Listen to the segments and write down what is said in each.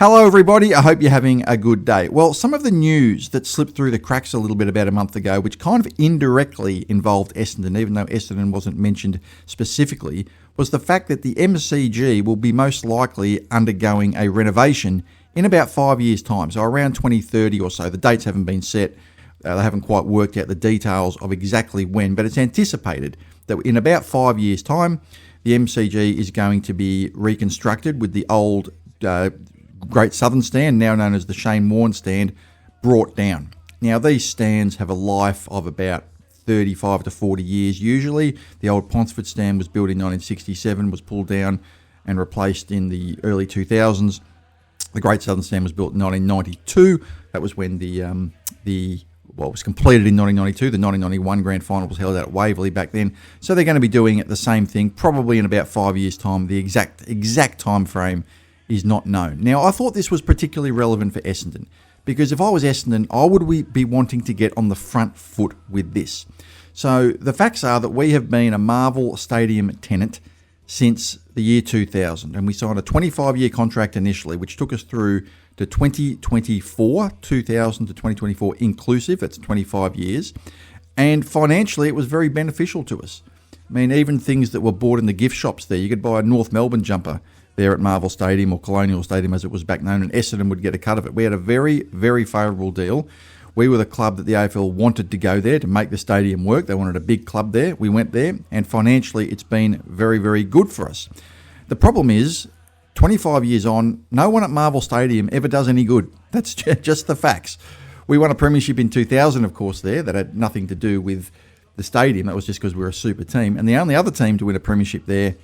Hello everybody, I hope you're having a good day. Well, some of the news that slipped through the cracks a little bit about a month ago, which kind of indirectly involved Essendon, even though Essendon wasn't mentioned specifically, was the fact that the MCG will be most likely undergoing a renovation in about 5 years' time, so around 2030 or so. The dates haven't been set. They haven't quite worked out the details of exactly when, but it's anticipated that in about 5 years' time, the MCG is going to be reconstructed with the old Great Southern Stand, now known as the Shane Warne Stand, brought down. Now, these stands have a life of about 35 to 40 years usually. The old Ponsford Stand was built in 1967, was pulled down and replaced in the early 2000s. The Great Southern Stand was built in 1992. That was when it was completed in 1992. The 1991 Grand Final was held out at Waverley back then. So they're going to be doing it the same thing, probably in about 5 years' time. The exact time frame is not known. Now, I thought this was particularly relevant for Essendon, because if I was Essendon, I would be wanting to get on the front foot with this. So the facts are that we have been a Marvel Stadium tenant since the year 2000, and we signed a 25-year contract initially, which took us through to 2024, 2000 to 2024 inclusive. That's 25 years. And financially, it was very beneficial to us. I mean, even things that were bought in the gift shops there, you could buy a North Melbourne jumper there at Marvel Stadium or Colonial Stadium as it was back known, and Essendon would get a cut of it. We had a very, very favourable deal. We were the club that the AFL wanted to go there to make the stadium work. They wanted a big club there. We went there, and financially it's been very, very good for us. The problem is, 25 years on, no one at Marvel Stadium ever does any good. That's just the facts. We won a premiership in 2000, of course, there. That had nothing to do with the stadium. That was just because we were a super team. And the only other team to win a premiership there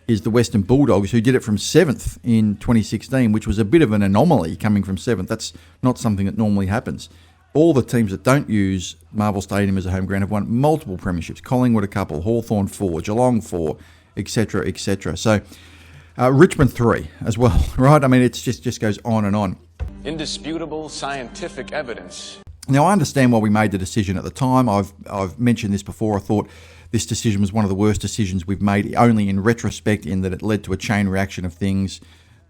is the Western Bulldogs, who did it from 7th in 2016, which was a bit of an anomaly coming from 7th. That's not something that normally happens. All the teams that don't use Marvel Stadium as a home ground have won multiple premierships. Collingwood a couple, Hawthorn 4, Geelong 4, etc., etc. So Richmond 3 as well, right? I mean, it just goes on and on. Indisputable scientific evidence. Now, I understand why we made the decision at the time. I've mentioned this before. I thought this decision was one of the worst decisions we've made, only in retrospect, in that it led to a chain reaction of things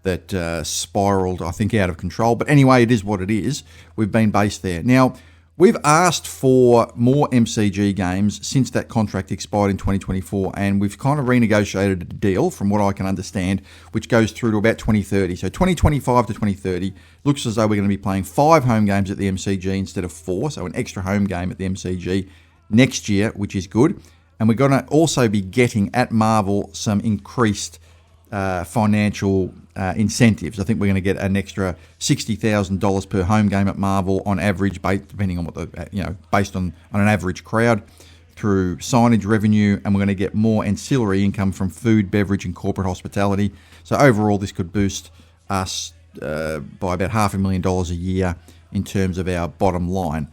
that spiralled, I think, out of control. But anyway, it is what it is. We've been based there. Now, we've asked for more MCG games since that contract expired in 2024, and we've kind of renegotiated a deal, from what I can understand, which goes through to about 2030. So 2025 to 2030 looks as though we're going to be playing 5 home games at the MCG instead of 4, so an extra home game at the MCG next year, which is good. And we're going to also be getting at Marvel some increased financial incentives. I think we're going to get an extra $60,000 per home game at Marvel on average, depending on what based on an average crowd, through signage revenue, and we're going to get more ancillary income from food, beverage, and corporate hospitality. So overall, this could boost us by about $500,000 a year in terms of our bottom line.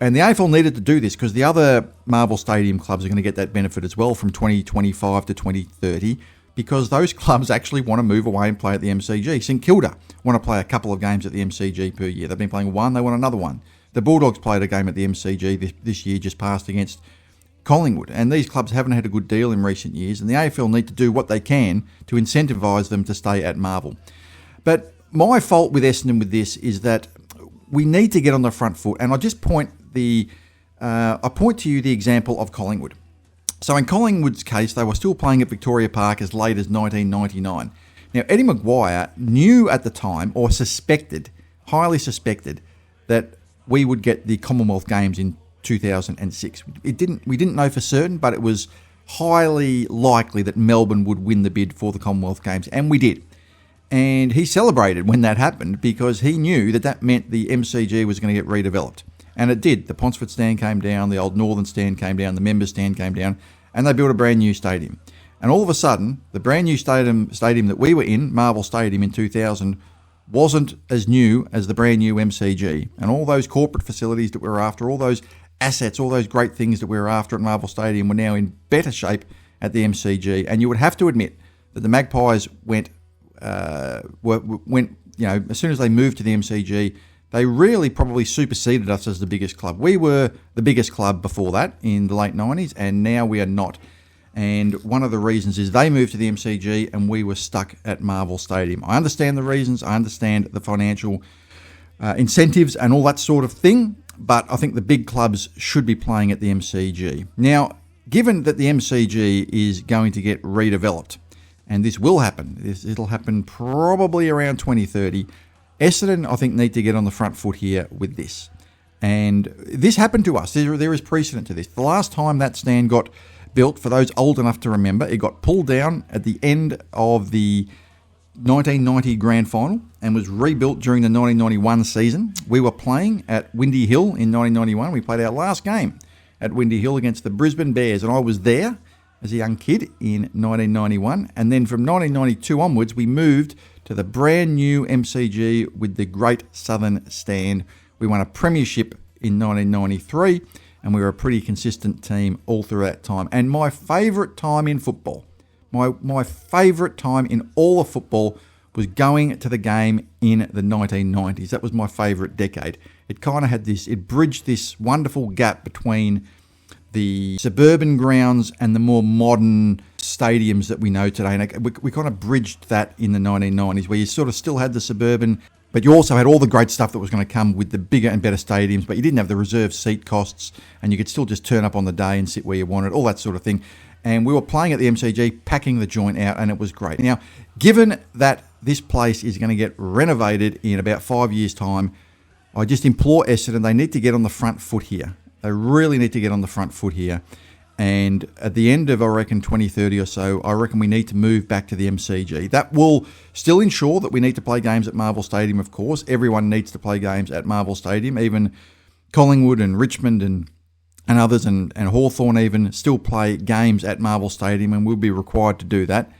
And the AFL needed to do this because the other Marvel Stadium clubs are going to get that benefit as well from 2025 to 2030, because those clubs actually want to move away and play at the MCG. St Kilda want to play a couple of games at the MCG per year. They've been playing one, they want another one. The Bulldogs played a game at the MCG this year, just passed, against Collingwood. And these clubs haven't had a good deal in recent years, and the AFL need to do what they can to incentivise them to stay at Marvel. But my fault with Essendon with this is that we need to get on the front foot, and I just point to you the example of Collingwood. So in Collingwood's case, they were still playing at Victoria Park as late as 1999. Now, Eddie Maguire knew at the time, or highly suspected, that we would get the Commonwealth Games in 2006. We didn't know for certain, but it was highly likely that Melbourne would win the bid for the Commonwealth Games, and we did. And he celebrated when that happened, because he knew that meant the MCG was going to get redeveloped. And it did. The Ponsford Stand came down, the old Northern Stand came down, the Members Stand came down, and they built a brand new stadium. And all of a sudden, the brand new stadium that we were in, Marvel Stadium in 2000, wasn't as new as the brand new MCG. And all those corporate facilities that we were after, all those assets, all those great things that we were after at Marvel Stadium were now in better shape at the MCG. And you would have to admit that the Magpies went, as soon as they moved to the MCG, they really probably superseded us as the biggest club. We were the biggest club before that in the late 90s, and now we are not. And one of the reasons is they moved to the MCG and we were stuck at Marvel Stadium. I understand the reasons. I understand the financial incentives and all that sort of thing. But I think the big clubs should be playing at the MCG. Now, given that the MCG is going to get redeveloped, and this will happen, it'll happen probably around 2030, Essendon, I think, need to get on the front foot here with this. And this happened to us. There is precedent to this. The last time that stand got built, for those old enough to remember, it got pulled down at the end of the 1990 grand final and was rebuilt during the 1991 season. We were playing at Windy Hill in 1991. We played our last game at Windy Hill against the Brisbane Bears, and I was there as a young kid in 1991. And then from 1992 onwards, we moved to the brand new MCG with the Great Southern Stand. We won a premiership in 1993, and we were a pretty consistent team all through that time. And my favourite time in football, my favourite time in all of football was going to the game in the 1990s. That was my favourite decade. It kind of had this, it bridged this wonderful gap between the suburban grounds and the more modern stadiums that we know today. And we kind of bridged that in the 1990s, where you sort of still had the suburban, but you also had all the great stuff that was going to come with the bigger and better stadiums, but you didn't have the reserved seat costs, and you could still just turn up on the day and sit where you wanted, all that sort of thing. And we were playing at the MCG, packing the joint out, and it was great. Now, given that this place is going to get renovated in about 5 years' time, I just implore Essendon, they need to get on the front foot here. They really need to get on the front foot here. And at the end of, I reckon, 2030 or so, I reckon we need to move back to the MCG. That will still ensure that we need to play games at Marvel Stadium, of course. Everyone needs to play games at Marvel Stadium. Even Collingwood and Richmond and others and Hawthorn even still play games at Marvel Stadium, and we'll be required to do that.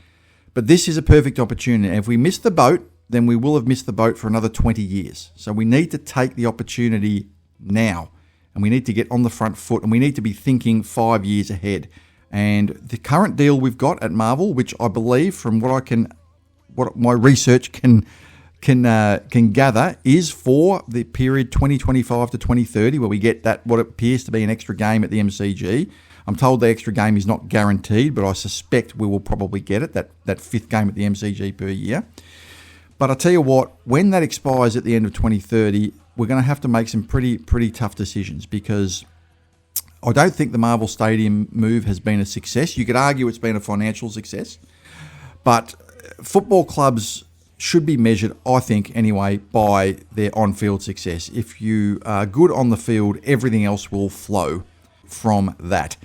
But this is a perfect opportunity. If we miss the boat, then we will have missed the boat for another 20 years. So we need to take the opportunity now. And we need to get on the front foot, and we need to be thinking 5 years ahead. And the current deal we've got at Marvel, which I believe, from what my research can gather, is for the period 2025 to 2030, where we get that what appears to be an extra game at the MCG. I'm told the extra game is not guaranteed, but I suspect we will probably get it, that fifth game at the MCG per year. But I tell you what, when that expires at the end of 2030, we're going to have to make some pretty tough decisions, because I don't think the Marvel Stadium move has been a success. You could argue it's been a financial success, but football clubs should be measured, I think anyway, by their on-field success. If you are good on the field, everything else will flow from that.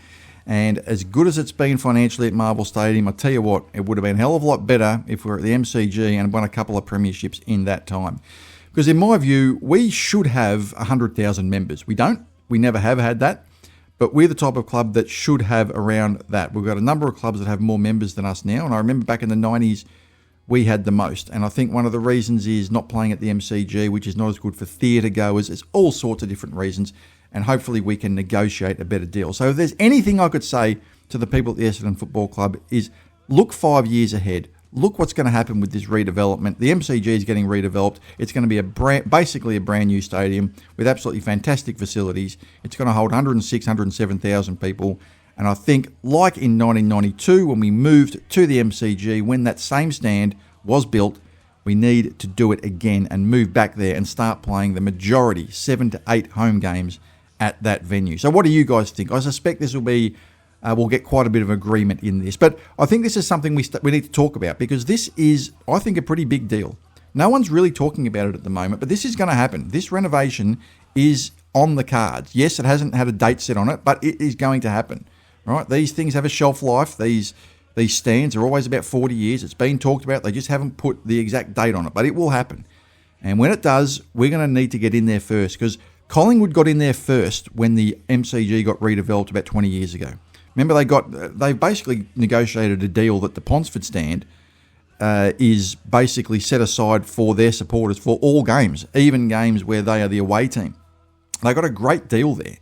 And as good as it's been financially at Marvel Stadium, I tell you what, it would have been a hell of a lot better if we were at the MCG and won a couple of premierships in that time. Because in my view, we should have 100,000 members. We don't. We never have had that. But we're the type of club that should have around that. We've got a number of clubs that have more members than us now. And I remember back in the 90s, we had the most. And I think one of the reasons is not playing at the MCG, which is not as good for theatre goers. There's all sorts of different reasons. And hopefully we can negotiate a better deal. So if there's anything I could say to the people at the Essendon Football Club is look 5 years ahead. Look what's going to happen with this redevelopment. The MCG is getting redeveloped. It's going to be basically a brand new stadium with absolutely fantastic facilities. It's going to hold 107,000 people. And I think, like in 1992, when we moved to the MCG, when that same stand was built, we need to do it again and move back there and start playing the majority, 7 to 8 home games at that venue. So what do you guys think? I suspect this will be... we'll get quite a bit of agreement in this. But I think this is something we need to talk about, because this is, I think, a pretty big deal. No one's really talking about it at the moment, but this is going to happen. This renovation is on the cards. Yes, it hasn't had a date set on it, but it is going to happen. Right? These things have a shelf life. These stands are always about 40 years. It's been talked about. They just haven't put the exact date on it, but it will happen. And when it does, we're going to need to get in there first, because Collingwood got in there first when the MCG got redeveloped about 20 years ago. Remember, they basically negotiated a deal that the Ponsford stand is basically set aside for their supporters for all games, even games where they are the away team. They got a great deal there.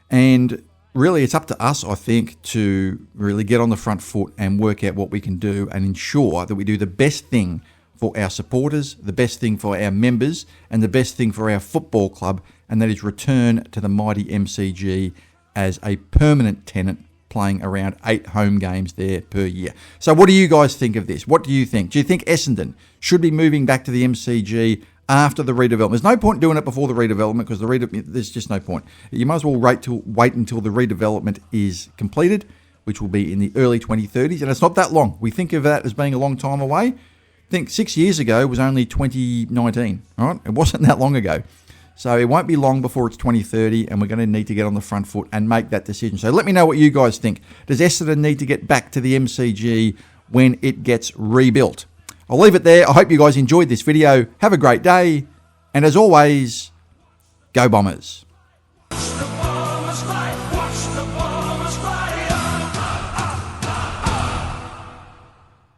And really, it's up to us, I think, to really get on the front foot and work out what we can do and ensure that we do the best thing for our supporters, the best thing for our members, and the best thing for our football club, and that is return to the mighty MCG as a permanent tenant playing around 8 home games there per year. So what do you guys think of this? What do you think? Do you think Essendon should be moving back to the MCG after the redevelopment? There's no point doing it before the redevelopment because there's just no point. You might as well wait until the redevelopment is completed, which will be in the early 2030s, and it's not that long. We think of that as being a long time away. I think 6 years ago was only 2019, all right? It wasn't that long ago. So it won't be long before it's 2030, and we're going to need to get on the front foot and make that decision. So let me know what you guys think. Does Essendon need to get back to the MCG when it gets rebuilt? I'll leave it there. I hope you guys enjoyed this video. Have a great day. And as always, go Bombers.